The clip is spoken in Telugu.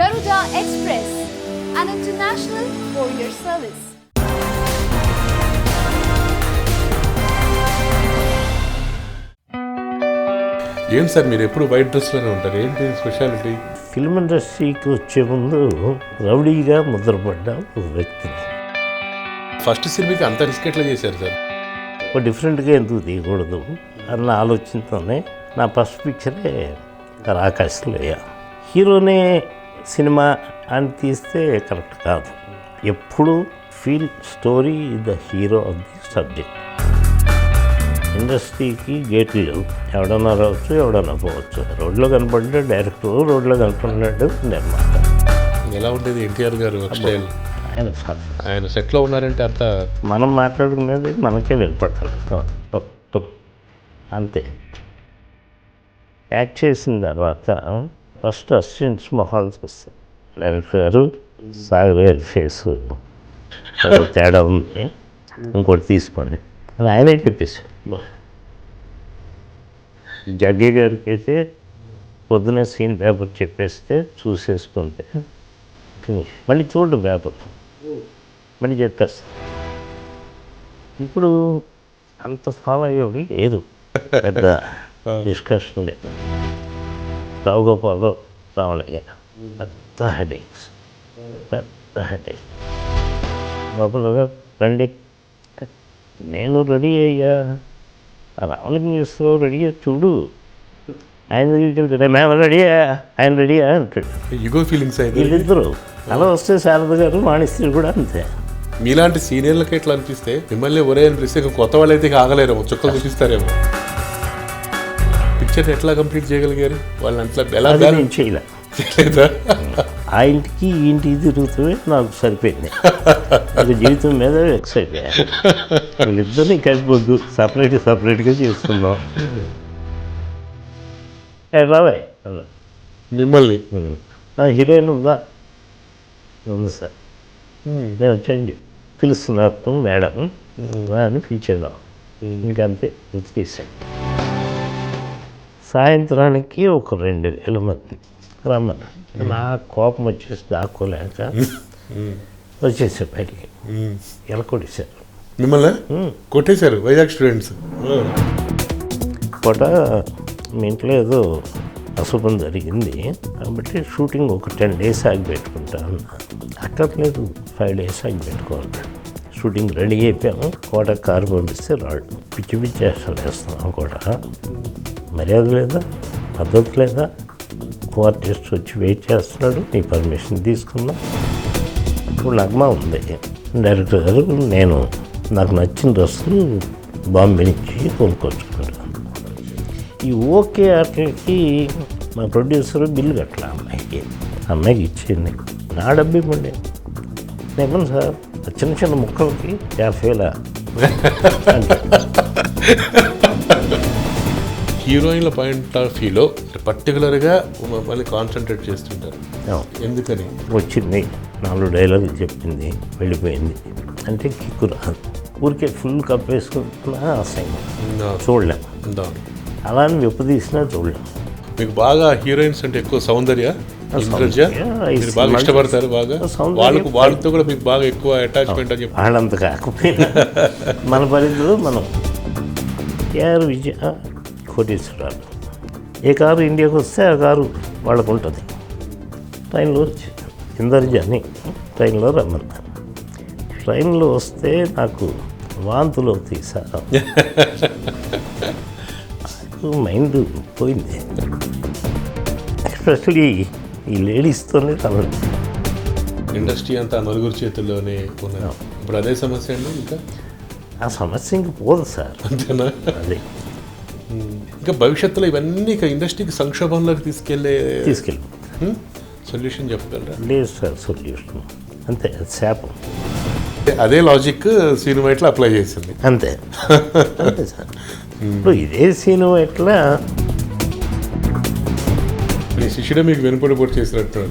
Garuda Express, an international courier service. ఏంటి సార్ మీరు ఎప్పుడు వైట్ డ్రెస్లోనే ఉంటారు? ఏంటి స్పెషాలిటీ? ఫిల్మ్ ఇండస్ట్రీకి వచ్చే ముందు రౌడీగా ముద్రపడ్డ ఒక వ్యక్తిని. ఫస్ట్ సినిమాకి అంత రిస్క్ ఎట్లా చేశారు సార్? ఒక డిఫరెంట్గా ఎందుకు తీయకూడదు అన్న ఆలోచనతోనే నా ఫస్ట్ పిక్చరే రాకాశలోయ. హీరోనే సినిమా అని తీస్తే కరెక్ట్ కాదు. ఎప్పుడు feel story the hero of the subject. ఇండస్ట్రీకి గేట్లు లేవు. ఎవడన్నా రావచ్చు, ఎవడన్నా పోవచ్చు. రోడ్లో కనపడ్డాడు డైరెక్టర్, రోడ్లో కనపడ్డాడు నిర్మాత. ఎలా ఉండేది ఎన్టీఆర్ గారు స్టైల్? ఆయన సెట్లో ఉన్నారంటే అంత మనం మాట్లాడుకునేది మనకే వినపడాలి అంతే. యాక్ట్ చేసిన తర్వాత ఫస్ట్ అసిస్టెంట్స్ మొహాలు చూస్తాయి. డైరెక్టర్ గారు సాగర్ గారి ఫేస్ తేడా ఉంది, ఇంకోటి తీసుకోండి అని ఆయనే చెప్పేసి. జగ్గి గారికి అయితే పొద్దునే సీన్ పేపర్ చెప్పేస్తే చూసేసుకుంటే మళ్ళీ చూడు పేపర్ మళ్ళీ చెప్పేస్తా. ఇప్పుడు అంత ఫాలో అయ్యేవి లేదు, పెద్ద డిస్కషన్ లేదు. రావుగోపాలో రావలయ్య పెద్ద హెడేక్స్, పెద్ద హెడేక్. బాబులుగా రండి, నేను రెడీ అయ్యా, రావణిస్తూ రెడీ చూడు, ఆయన మేము రెడీయా, ఆయన రెడీయా అంటాడు. ఈగో ఫీలింగ్స్ అయితే వీళ్ళిద్దరు అలా వస్తే శారద గారు మాణిస్త్రి కూడా అంతే. మీలాంటి సీనియర్లకి ఎట్లా అనిపిస్తే మిమ్మల్ని ఒరే అనిపిస్తే కొత్త వాళ్ళు అయితే ఆగలేరేమో, చుక్కలు చూపిస్తారేమో. పిక్చర్ ఎట్లా కంప్లీట్ చేయగలిగారు వాళ్ళు? అట్లా ఎలా నేను చేయలేదా? ఆ ఇంటికి ఈ ఇంటికి తిరుగుతూనే నాకు సరిపోయింది. నాకు జీవితం మీద ఎక్సైట్ అయ్యాను. వీళ్ళిద్దరినీ కలిపొద్దు, సపరేట్గా చేస్తున్నాం. రావాయ్ మిమ్మల్ని హీరోయిన్ ఉందా? ఉంది సార్, నేను వచ్చాను పిలుస్తున్నారు మేడం అని పిలిచేద్దాం. ఇంకంతే తీసాను. సాయంత్రానికి ఒక 2,000 మంది రమ్మని నా కోపం వచ్చేసి దాక్కోలేక వచ్చేసారు బయటికి. ఎలా కొట్టేశారు మిమ్మల్ని? కొట్టేశారు వైజాగ్ స్టూడెంట్స్. పూట మీ ఇంట్లో ఏదో అశుభం జరిగింది కాబట్టి షూటింగ్ ఒక 10 days ఆగి పెట్టుకుంటాను. అక్కర్లేదు, 5 days ఆగి పెట్టుకోవాలి. షూటింగ్ రెడీ అయిపోయాము. కోట కారు పంపిస్తే రాడు. పిచ్చి పిచ్చి వేస్తాం వేస్తున్నాం. కోట మర్యాద లేదా, పద్ధతి లేదా? ఆర్టిస్ట్ వచ్చి వెయిట్ చేస్తున్నాడు, నీ పర్మిషన్ తీసుకున్నా. ఇప్పుడు నగ్మా ఉంది. డైరెక్టర్ గారు నేను నాకు నచ్చిన డ్రెస్సులు బాంబే నుంచి కొనుక్కొచ్చుకున్నాడు. ఈ ఓకే ఆటలకి మా ప్రొడ్యూసర్ బిల్లు కట్టలే అమ్మాయికి ఇచ్చింది. నా డబ్బు ఇవ్వండి. నేను సార్ చిన్న చిన్న ముక్కలకి 50,000 హీరోయిన్ల పాయింట్ ఆఫ్ వ్యూలో పర్టికులర్గా మళ్ళీ కాన్సన్ట్రేట్ చేస్తుంటారు. ఎందుకని? వచ్చింది 4 డైలాగులు చెప్పింది, వెళ్ళిపోయింది అంటే కిక్కు రాదు. ఊరికే ఫుల్ కప్ వేసుకుంటున్నా అసహ్యం, చూడలేం. అలా అని విప్పదీసినా చూడలేం. మీకు బాగా హీరోయిన్స్ అంటే ఎక్కువ సౌందర్య, ఇంద్రజ మీరు బాగా ఇష్టపడతారు. బాగా వాళ్ళతో కూడా మీకు బాగా ఎక్కువ అటాచ్మెంట్ అని చెప్పి. వాళ్ళంత కాకపోయినా మన పరిధిలో మనం కేఆర్ విజయ కోటేశ్వరాలు. ఏ కారు ఇండియాకి వస్తే ఆ కారు వాళ్ళకు ఉంటుంది. ట్రైన్లో వచ్చి ఇంద్రజని ట్రైన్లో రమ్మన్నారు. ట్రైన్లో వస్తే నాకు వాంతులు తీసారు. మైండ్ పోయింది. ఎస్పెషలీ ఈ లేడీస్తోనే తల. ఇండస్ట్రీ అంతా నలుగురు చేతుల్లోనే ఉన్నారు. ఇప్పుడు అదే సమస్య అండి. ఇంకా ఆ సమస్య ఇంక పోదు సార్. అంతేనా? అదే ఇంకా భవిష్యత్తులో ఇవన్నీ ఇండస్ట్రీకి సంక్షోభంలోకి తీసుకెళ్ళి సొల్యూషన్ చెప్పగలరా? లేదు సార్ సొల్యూషన్ అంతే. శాపం. అదే లాజిక్ సినిమా ఎట్లా అప్లై చేసింది అంతే అంతే సార్. ఇప్పుడు ఇదే సినిమా ఎట్లా మీ శిష్యుడే మీకు వెనుపడి చేసినట్టు